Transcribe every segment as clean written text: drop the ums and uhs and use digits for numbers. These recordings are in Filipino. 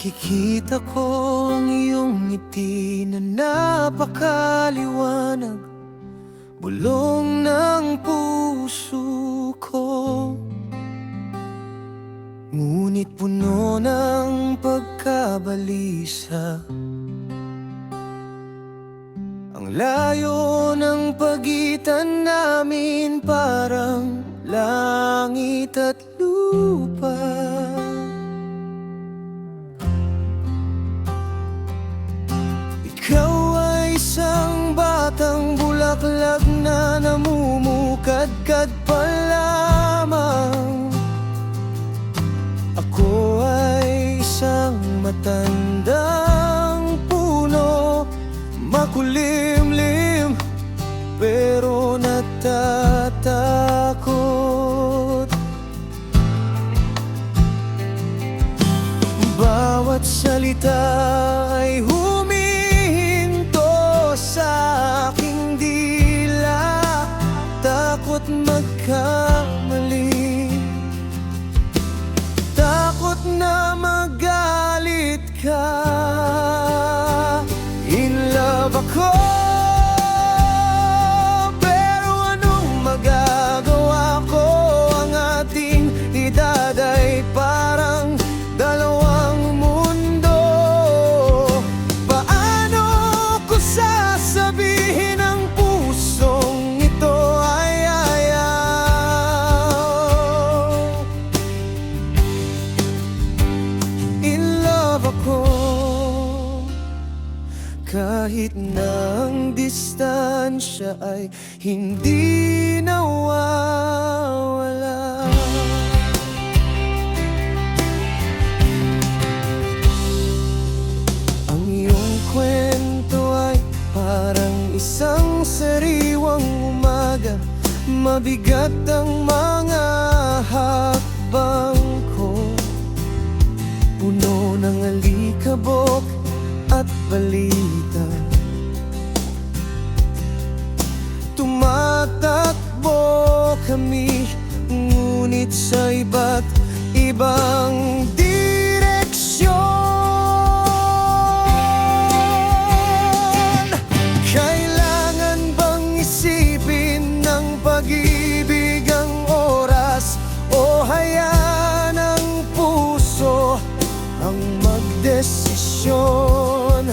Nakikita ko ang iyong ngiti na napakaliwanag, bulong ng puso ko. Ngunit puno ng pagkabalisa, ang layo ng pagitan namin parang langit at lupa. Ikaw ay isang batang bulaklak na namumukadkad pa lamang. Ako ay isang matandang puno, makulimlim pero natatakot. Bawat salita ay humihinto sa aking dila, takot magkamali, takot na magalit ka. In love ako, pero anong magagawa ko? Ang ating edad ay parang dalawang mundo. Paano ko sasabihin ang pusong ito ay ayaw? In love ako, kahit na ang distansya ay hindi nawawala. Ang iyong kwento ay parang isang sariwang umaga, mabigat ang mga hakbang ko, puno ng alikabok at balita. Tumatakbo kami, ngunit sa iba't ibang direksyon. Kailangan bang isipin ng pag-ibig ang oras, o hayaan ang puso ang magdesisyon?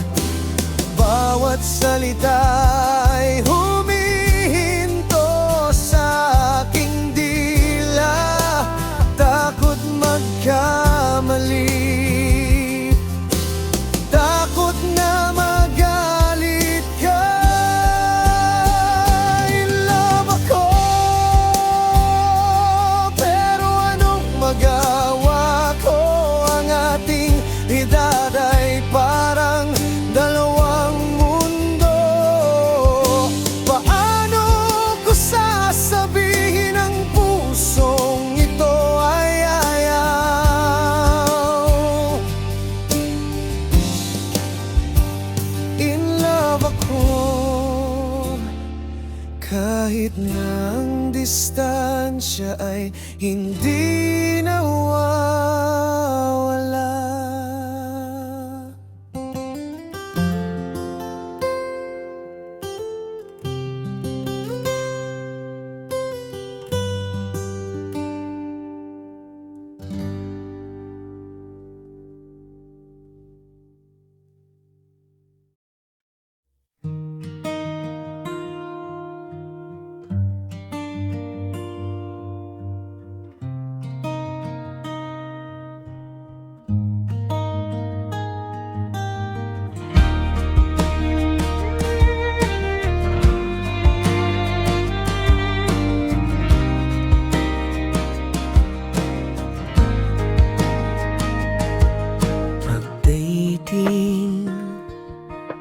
Bawat salita ay humihinto sa aking dila, takot magkamali, takot na magalit ka. In love ako, pero anong magawa ko? Ang ating edad ay parang dalawang mundo. Paano ko sasabihin ang pusong ito ay ayaw? In love ako, kahit na ang distansya ay hindi nawawala.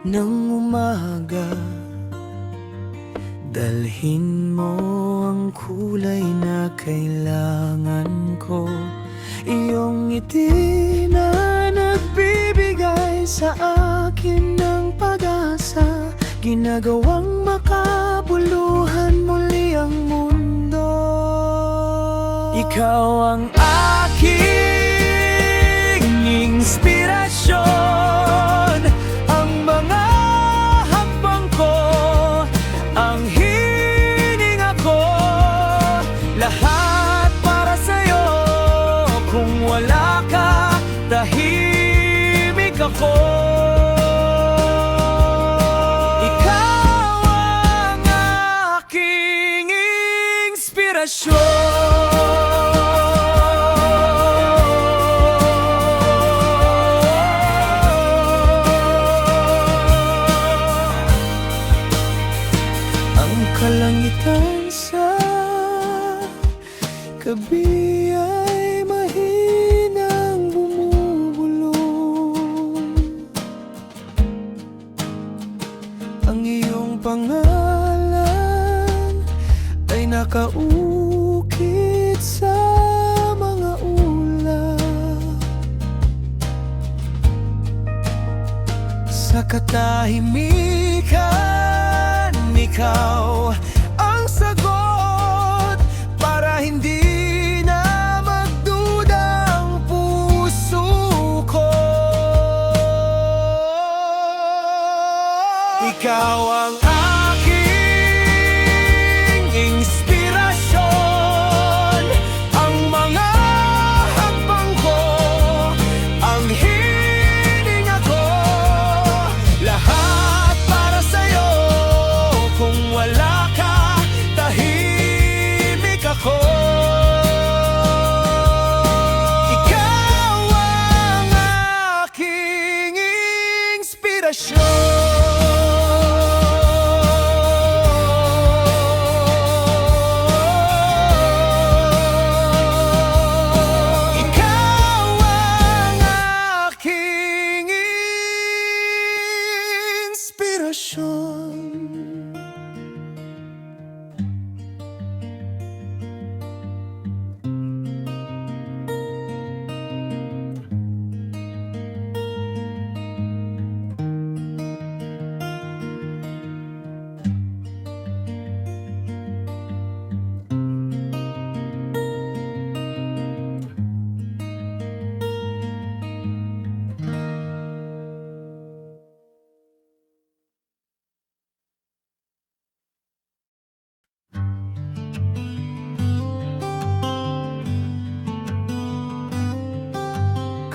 Ng umaga, dalhin mo ang kulay na kailangan ko, iyong ngiti na nagbibigay sa akin ng pag-asa, ginagawang makabuluhan muli ang mundo. Ikaw ang aking inspirasyon. Ang kalangitan sa gabi ay mahinang bumubulong. Ang iyong pangalan ay nakaukit sa mga ulap. Sa katahimikan, ikaw ang sagot para hindi na magduda ang puso ko. Ikaw ang aking inspirasyon, ang mga hakbang ko, ang hiling ako, lahat para sa'yo. Kung wala ka, tahimik ako. Ikaw ang aking inspirasyon.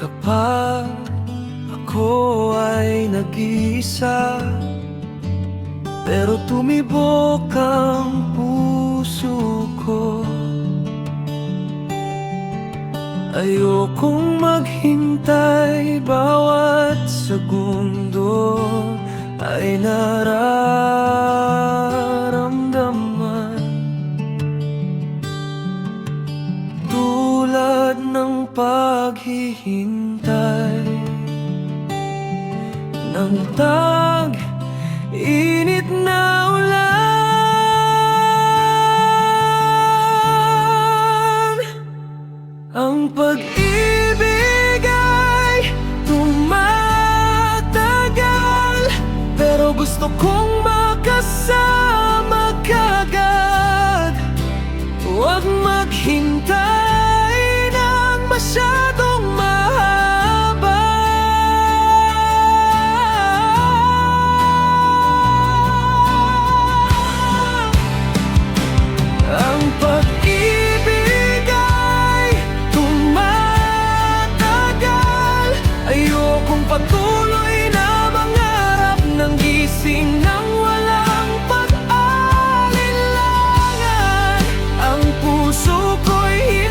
Kapag ako ay nag-iisa, pero tumibok ang puso ko, ayokong maghintay, bawat segundo ay nararamdaman. Tulad ng paghihintay ng tag-init na ulan. Ang pag-ibig ay tumatagal, pero gusto kong makasama kagad. Huwag maghintay ng masyadong mahaba. Ang pag-ibig ay tumatagal, ayokong patuloy na mangarap ng gising nang walang pag-alinlangan. Ang puso ko'y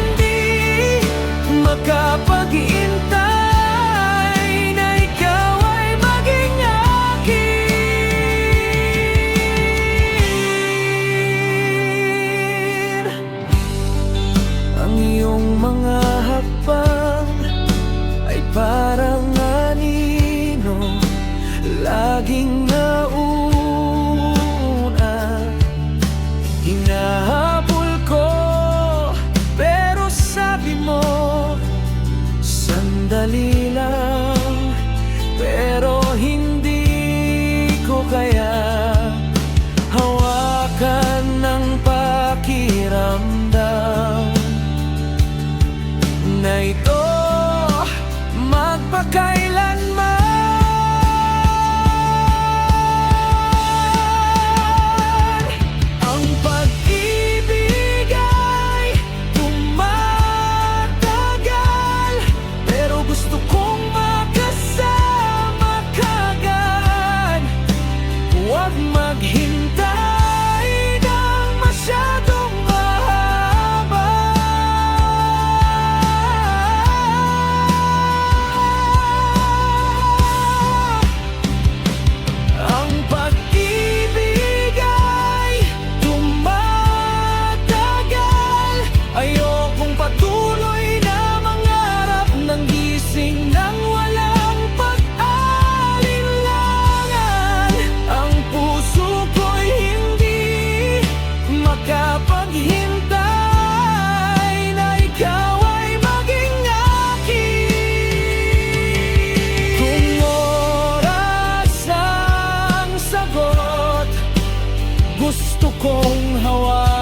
kong hawakan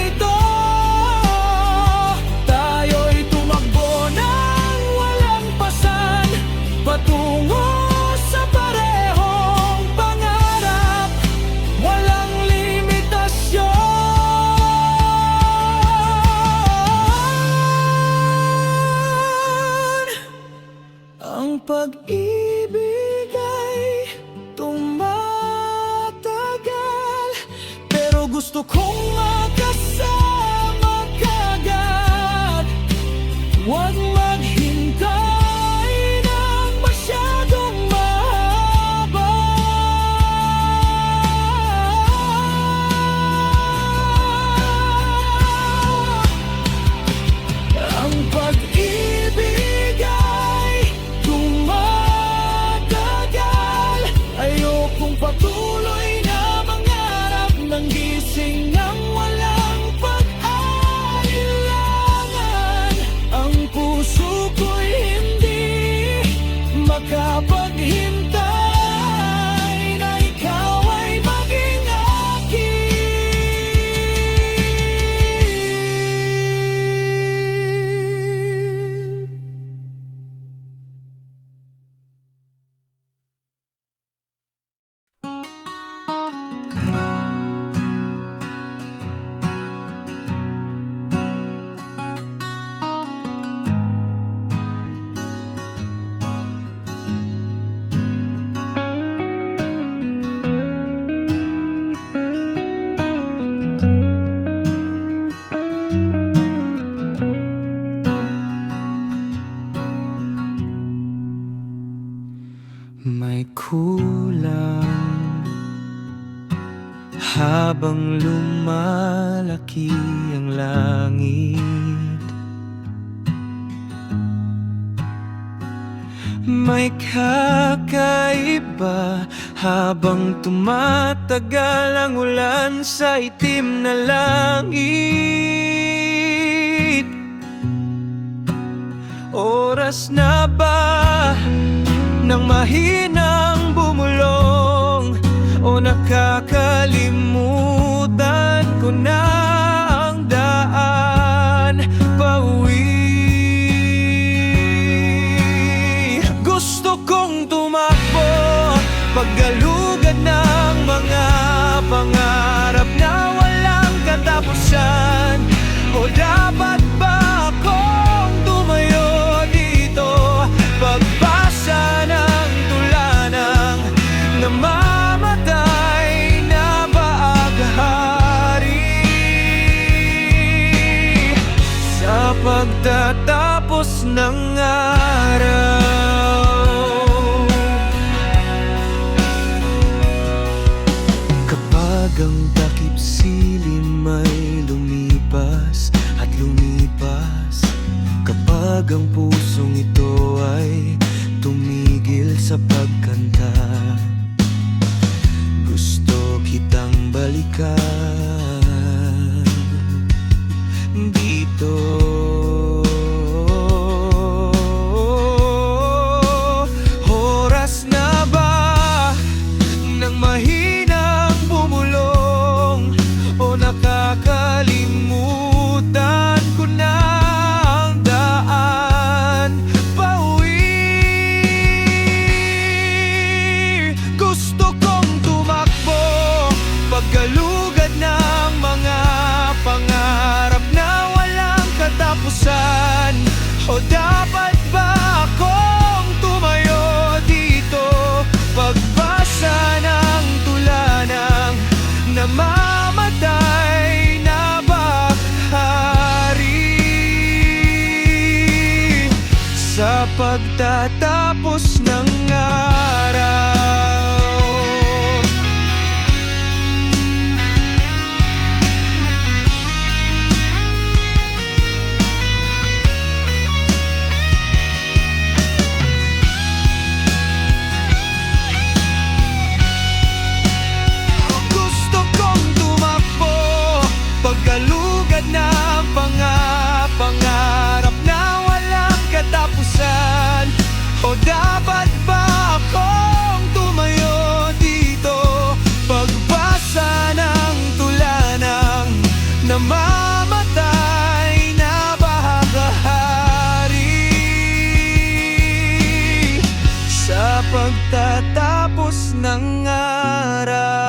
ito. Tayo'y tumakbo ng walang pasan, patungo sa parehong pangarap, walang limitasyon. Ang pag-ibig ay tumatagal, pero gusto kong makasama kagad. Huwag maghintay ng masyadong mahaba. Ang pag-ibig ay tumatagal. Ayokong patuloy na mangarap ng gising ng walang pag-aalinlangan. Ang puso ko'y hindi makapaghintay na ikaw ay maging akin. May kulang habang lumalaki ang langit. May kakaiba habang tumatagal ang ulan sa itim na langit. Oras na ba nang mahinang bumulong, o nakakalimutan ko na ang daan pauwi? Gusto kong tumakbo paggalugad ng mga pangarap na walang katapusan. O dapat ba akong tumayo dito, pagbasa ng tula ng namamatay na bahaghari? Sa pagtatapos ng araw, kapag ang takip silim ay lumipas at lumipas, kapag ang pusong ito ay tumigil sa pagkanta, gusto kitang balikan dito. Oras na ba nang mahinang bumulong, o nakakalimutan ko na ang daan pauwi? Gusto kong tumakbo paggalugad ng mga pangarap na walang katapusan. O dapat ba akong tumayo dito, pagbasa ng tula ng namamatay na bahaghari? Sa pagtatapos ng araw, gusto kong tumakbo paggalugad ng pangarap na walang katapusan. pagtatapos ng araw.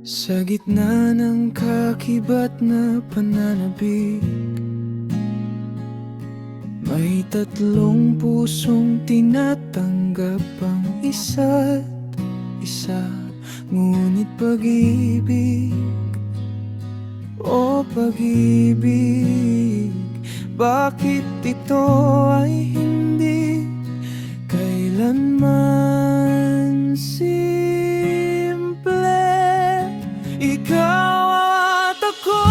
Sa gitna ng kakibat na pananabik, may tatlong pusong tinatanggap ang isa't isa. Ngunit pag-ibig, o pag-ibig, bakit ito ay hindi kailanman ikaw at ako,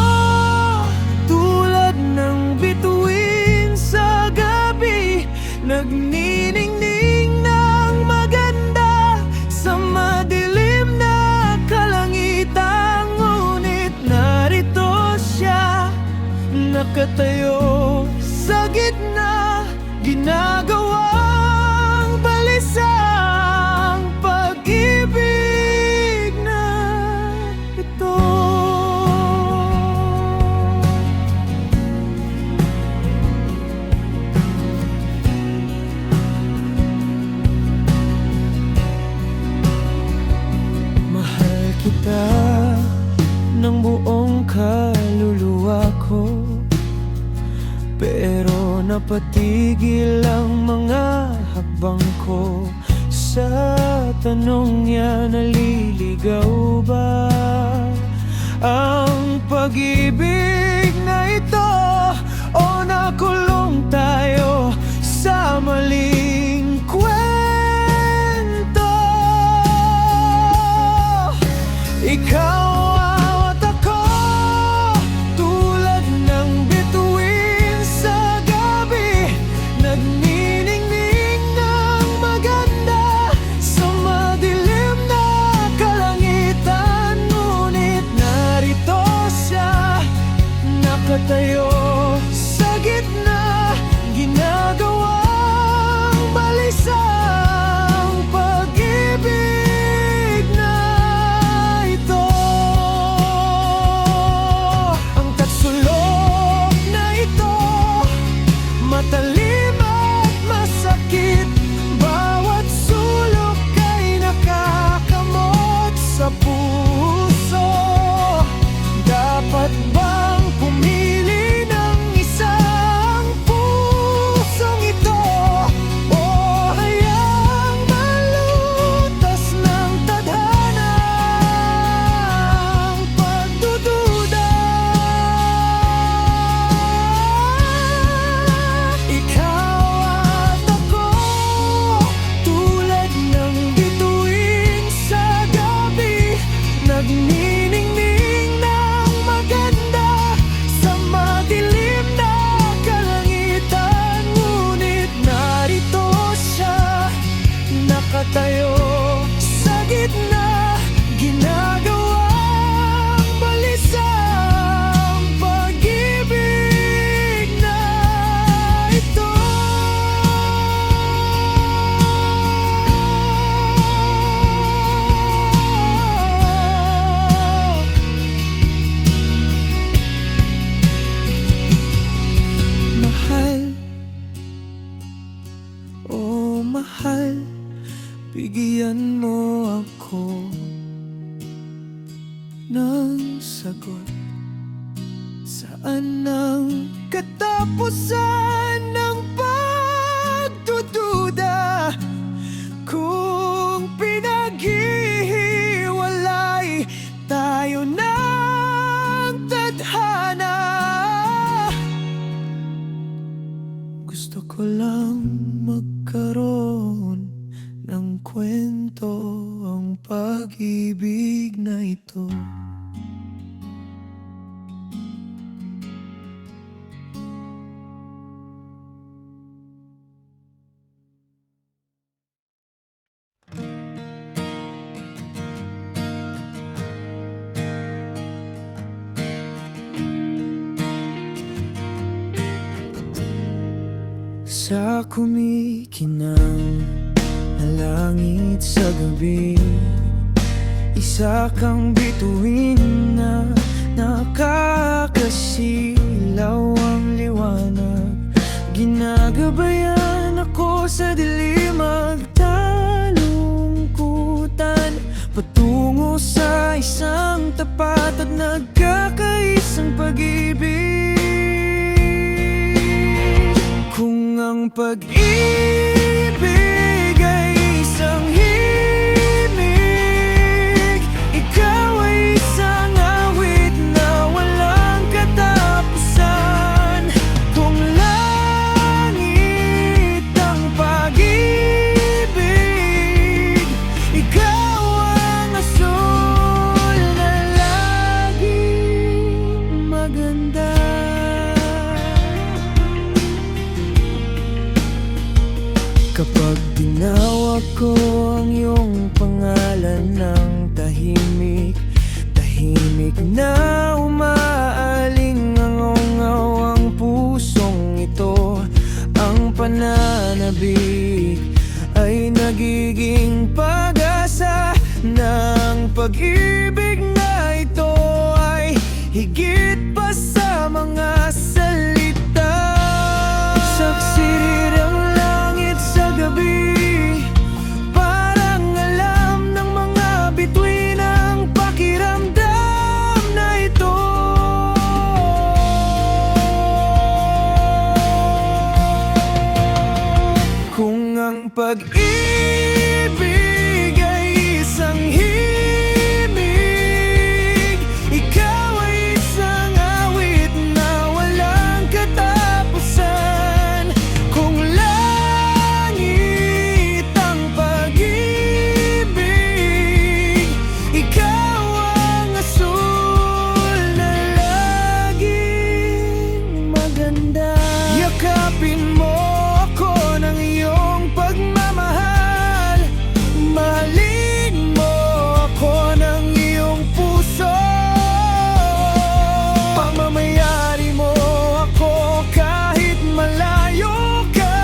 tulad ng bituin sa gabi, nagniningning ng maganda sa madilim na kalangitan. Ngunit narito siya, nakatayo sa gitna, ginagawang balisa ang pag-ibig na ito. Mahal kita ng buong kaluluwa ko, pero napatigil ang mga hakbang ko sa tanong niya, naliligaw ba ang pag-ibig na ito, o nakulong tayo sa maling kwento? Ikaw at ako, tulad ng bituin sa gabi, nagniningning ng maganda sa madilim na kalangitan. Ngunit narito siya, nakatayo sa gitna, ginagawang balisa ang pag-ibig na ito. Ang tatsulok na ito, matalim at masakit, bawat sulok ay nakakamot sa puso. Dapat bang pumili ng isang pusong ito, o hayaang malutas ng tadhana ang pagdududa? Ikaw at ako, tulad ng bituin sa gabi, nagniningning ng maganda sa madilim na kalangitan. Ngunit narito siya, nakatayo sa gitna, ginagawang balisa ang pag-ibig na ito. Mahal, oh mahal, bigyan mo ako ng sagot. Saan ang katapusan ng pagdududa? Kung pinaghihiwalay tayo ng tadhana, gusto ko lang magkaroon ng kwento, ang pag-ibig na ito. ito. Sa kumikinang na langit sa gabi, isa kang bituin na nakakasilaw ang liwanag. Ginagabayan ako sa dilim, magtalungkutan patungo sa isang tapat at nagkakaisang pag-ibig. Kung ang pag-ibig ay isang himig, ikaw ay isang awit na walang katapusan. Kung langit ang pag-ibig, ikaw ang asul na laging maganda. Kapag tinawag ko ang iyong pangalan ng tahimik, tahimik na umaalingangaw ang pusong ito. Ang pananabik ay nagiging pag-asa ng pag-ibig na ito ay higit pa sa mga salita. Saksi rin ang langit sa gabi, parang alam ng mga bituin ang pakiramdam na ito. Kung ang pag-ibig ay isang himig, ikaw ay isang awit na walang katapusan. Kung langit ang pag-ibig, ikaw ang asul na laging maganda. Yakapin mo ako ng iyong pagmamahal, mahalin mo ako ng iyong puso. Pamamayari mo ako kahit malayo ka.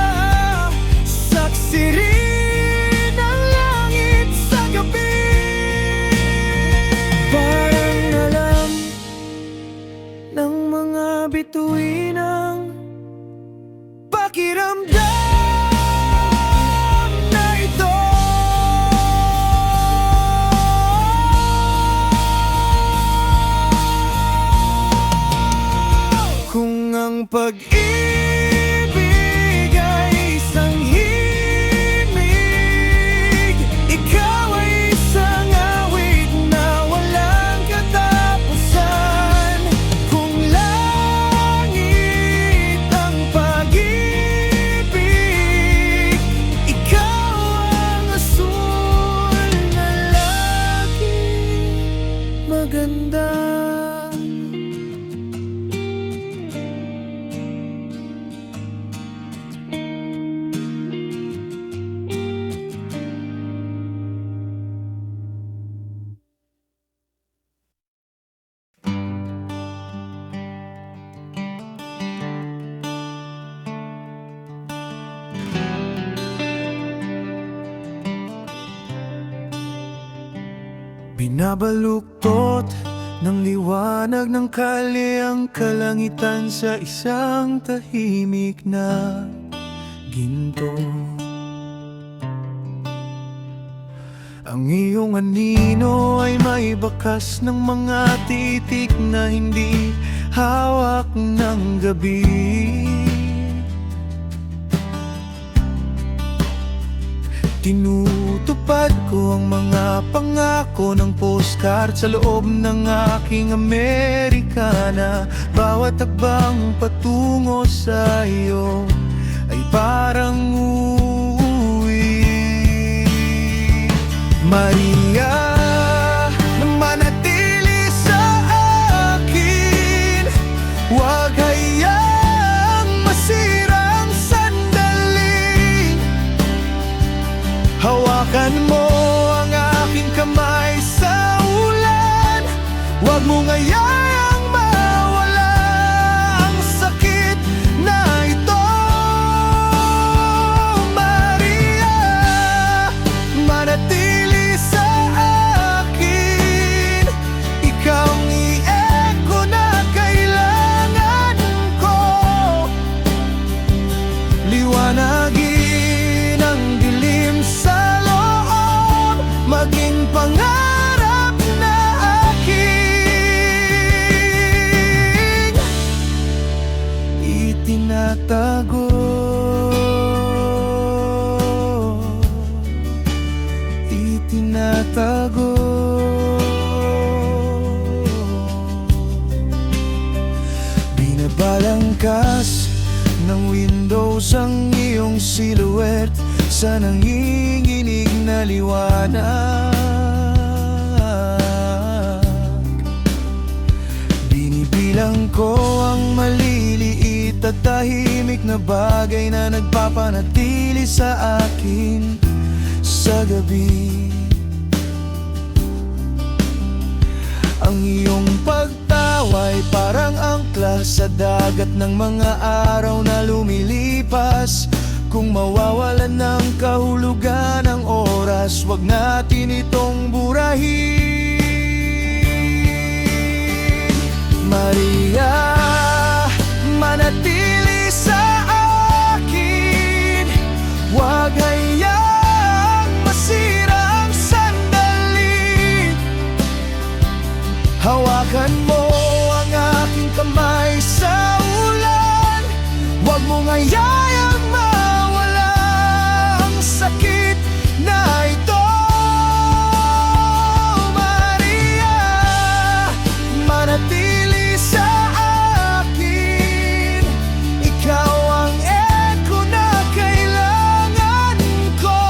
Saksi rin ang langit sa gabi, parang alam ng mga bituin ang pakiramdam na ito. Kung ang pag-ibig ay isang himig, ikaw ay isang awit na walang katapusan. Kung langit ang pag-ibig, ikaw ang asul na laging maganda. Binabaluktot ng liwanag ng kalye ang kalangitan sa isang tahimik na ginto. Ang iyong anino ay may bakas ng mga titik na hindi hawak ng gabi. Tinutupad ko ang mga pangako ng postcard sa loob ng aking Amerikana. Bawat hakbang patungo sa iyo ay parang uuwi. Maria, na manatili Huwag mo ngayang mawala ang sakit na ito, Maria. Manatili sa akin, ikaw ang i-echo na kailangan ko. Liwanagin ang dilim sa loob, maging pangarap na aking itinatago. Itinatago. Binabalangkas ng windows ang iyong silhouette sa nanginginig na liwanag. Binibilang ko ang maliliit at tahimik na bagay na nagpapanatili sa akin sa gabi. Ang iyong pagtawa'y parang angkla sa dagat ng mga araw na lumilipas. Kung mawawalan ng kahulugan ng oras, wag natin itong burahin. Maria, manatili sa akin, wag hayang masira ang sandali. Hawakan mo ang aking kamay sa ulan, wag mo ngayang mawala ang sakit na ito, Maria. Manatili sa akin, ikaw ang echo na kailangan ko.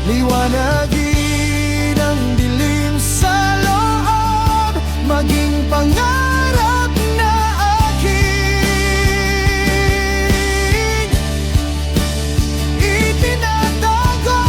Liwanagin ang dilim sa loob, maging pangarap na aking itinatago.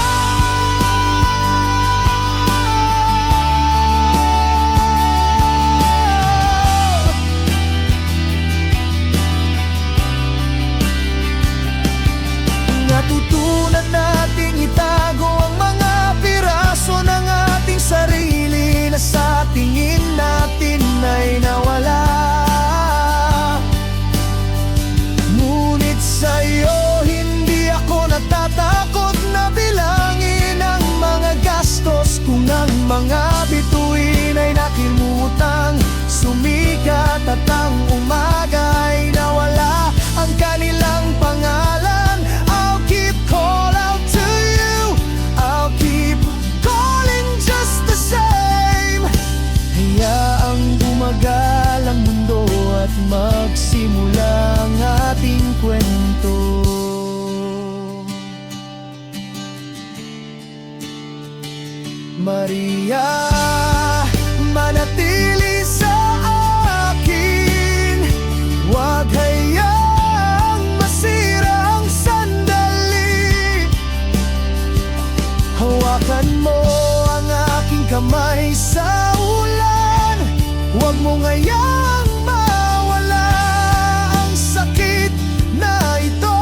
Natutunan nating itago ang mga piraso ng ating sarili na sa tingin natin ay nawala. Ngunit sa'yo hindi ako natatakot na bilangin ang mga gastos. Kung ang mga bituin ay nakimutang sumikat at ang umaga ay nawala ang kanilang pangalan, I'll keep call out to you, I'll keep calling just the same. Hayaang bumagal ang mundo at magsimula ang ating kwento. Maria, manatili sa akin, wag hayang masira ang sandali. Hawakan mo ang aking kamay sa ulan, wag mo ngayang mawala ang sakit na ito,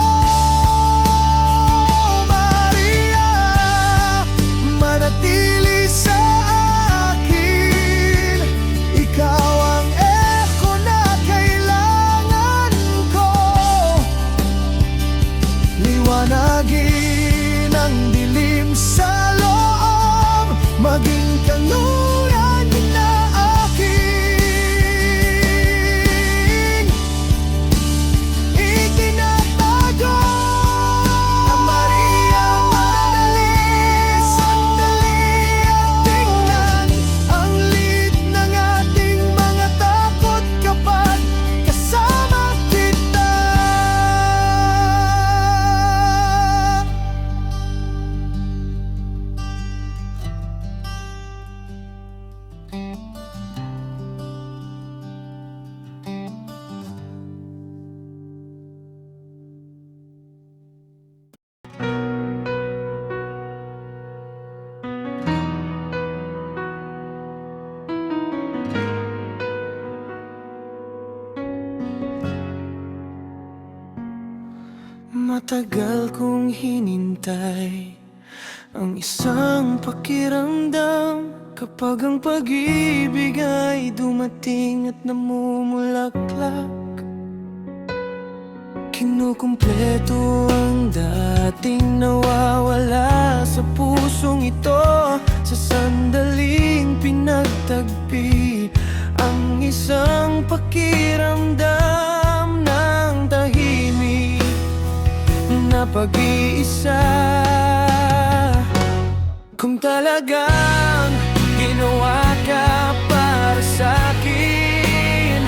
Maria. Manatili sa akin, ikaw ang echo na kailangan ko. Liwanagin ang dilim sa loob, maging kanluran na aking itinatago. Maria, manatili, sandali at tingnan ang lit ng ating mga takot kapag kasama kita. Matagal kong hinintay ang isang pakiramdam, kapag ang pag-ibig ay dumating at namumulaklak. Kinukumpleto ang dating nawawala sa pusong ito, sa sandaling pinagtagpi ang isang pakiramdam ng tahimik na pag-iisa. Kung talagang ginawa ka para sa'kin,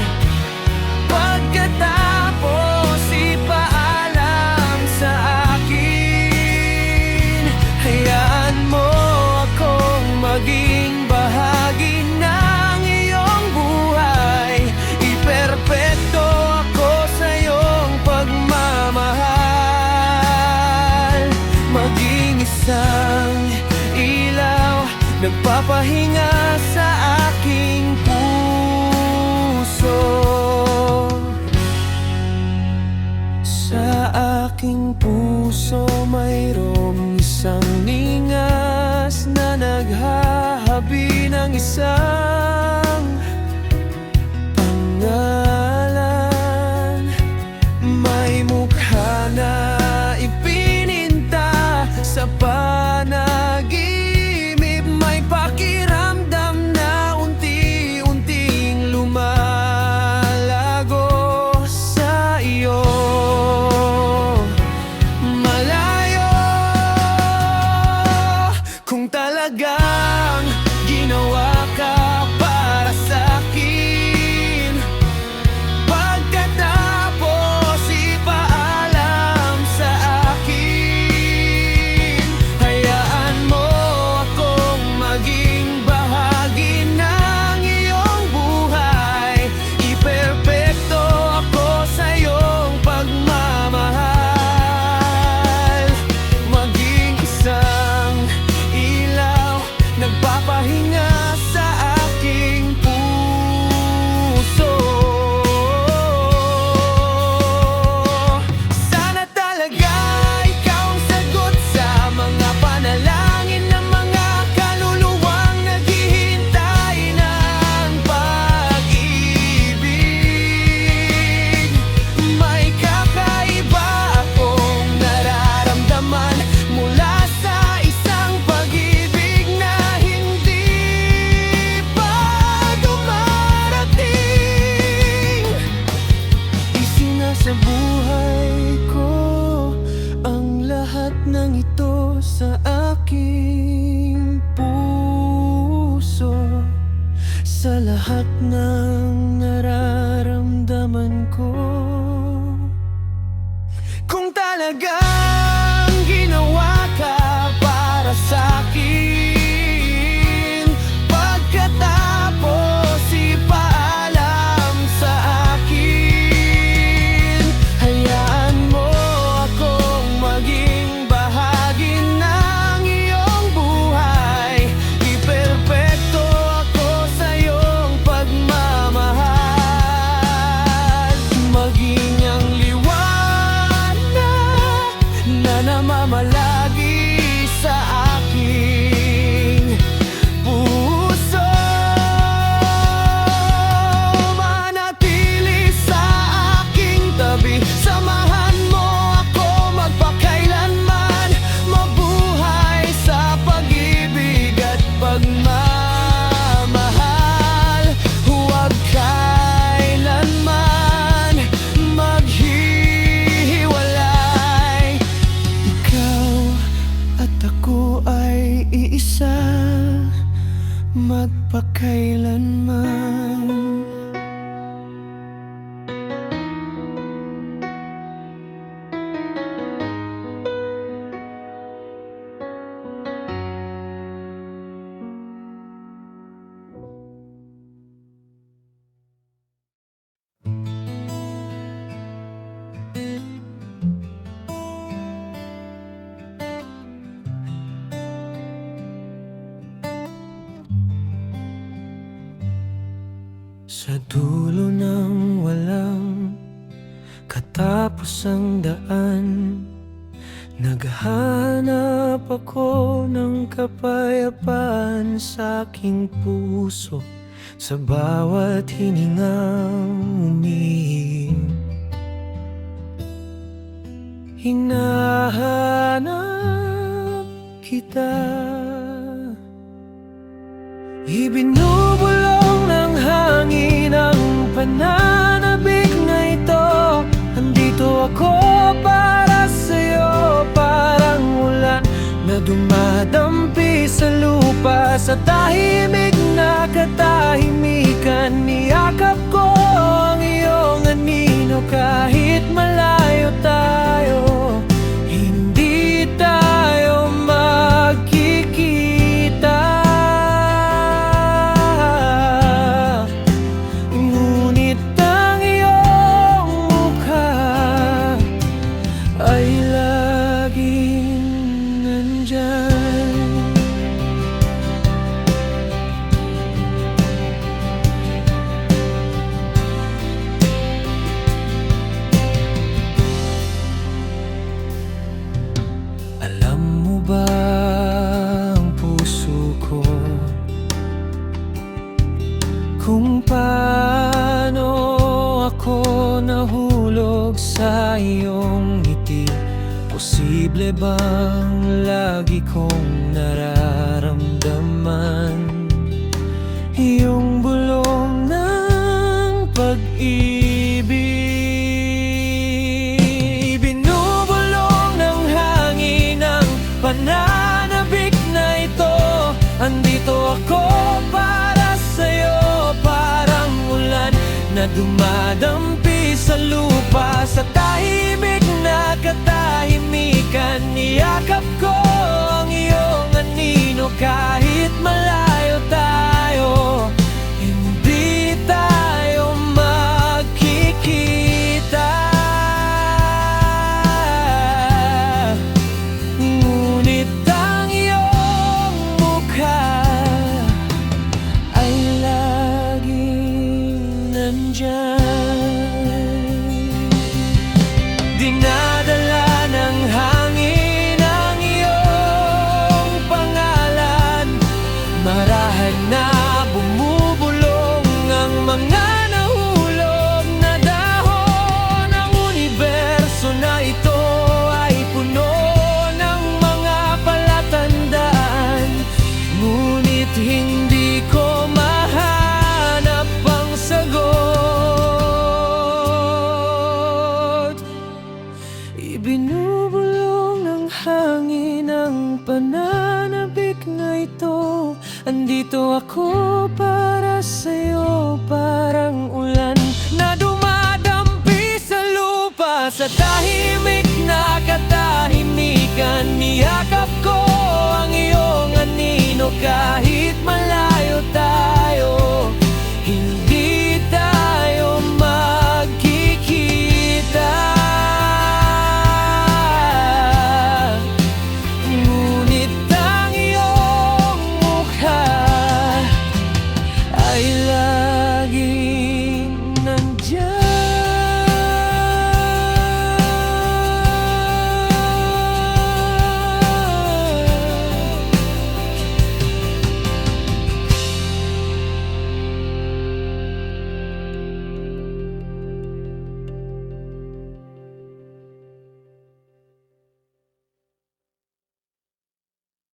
pagkatapos ipaalam sa akin, hayaan mo akong maging bahagi ng iyong buhay. Iperpekto ako sa iyong pagmamahal, maging isang nagpapahinga sa aking puso. Sa aking puso mayroong isang ningas na naghahabi ng isang pangalan. May mukha na ipininta sa panaginip, pakiramdam na unti-unting lumalago sa iyo. Malayo, kung talagang ginawa ka para sa'kin, pagkatapos ipaalam sa akin, hayaan mo akong maging bahagi ng iyong buhay. Iperpekto ako sa iyong pagmamahal, maging isang ilaw nagpapahinga sa aking puso. Sana talaga ikaw ang sagot sa mga panalangin ng mga kaluluwang naghihintay ng pag-ibig. May kakaiba akong nararamdaman mula sa isang pag-ibig na hindi pa dumarating. Isinasa buhay ko ang lahat ng ito sa aking puso, sa lahat ng nararamdaman ko. Kung talagang ginawa ka para sa'kin, pagkatapos ipaalam sa akin, hayaan mo akong maging bahagi ng iyong buhay. Iperpekto ako sa iyong pagmamahal, maging ang liwanag na namamalagi sa aking puso. Manatili sa aking tabi, samahan mo ako magpakailanman, mabuhay sa pag-ibig at pagmamahal. Huwag kailanman maghihiwalay. Ikaw at ako ay iisa, magpakailanman. Sa dulo ng walang katapos ang daan, Naghahanap ako ng kapayapaan sa aking puso, sa bawat hiningang umihim. Hinahanap kita. Ibinubulong ng hangin ang pananabik na ito. Andito ako para sa'yo, parang ulan na dumadampi sa lupa. Sa tahimik na katahimikan, niyakap ko ang iyong anino. Kahit malayo tayo, hindi tayo magkikita. Ngunit ang iyong mukha ay laging nandyan. Alam mo ba ang puso ko kung paano ako nahulog sa iyong ngiti? Posible bang lagi kong nararamdaman iyong bulong ng pag-ibig? Binubulong ng hangin ang pananabik na ito. Andito ako para sa'yo, parang ulan na dumadampi sa lupa. Sa tahimik na katahimikan, niyakap ko ang iyong anino. Kahit malayo tayo, hindi tayo magkikita. Ngunit ang iyong mukha ay laging nandyan. Dinadala ng hangin ang iyong pangalan. Marahil na bumubulong ang mga nahulog na dahon. Ang universo na ito ay puno ng mga palatandaan. Ngunit hindi ko mahanap ang sagot. Ibinubulong ng hangin ang pananabik na ito. Andito ako para sa'yo, parang ulan na dumadampi sa lupa. Sa tahimik na katahimikan, niyakap ko ang iyong anino. Kahit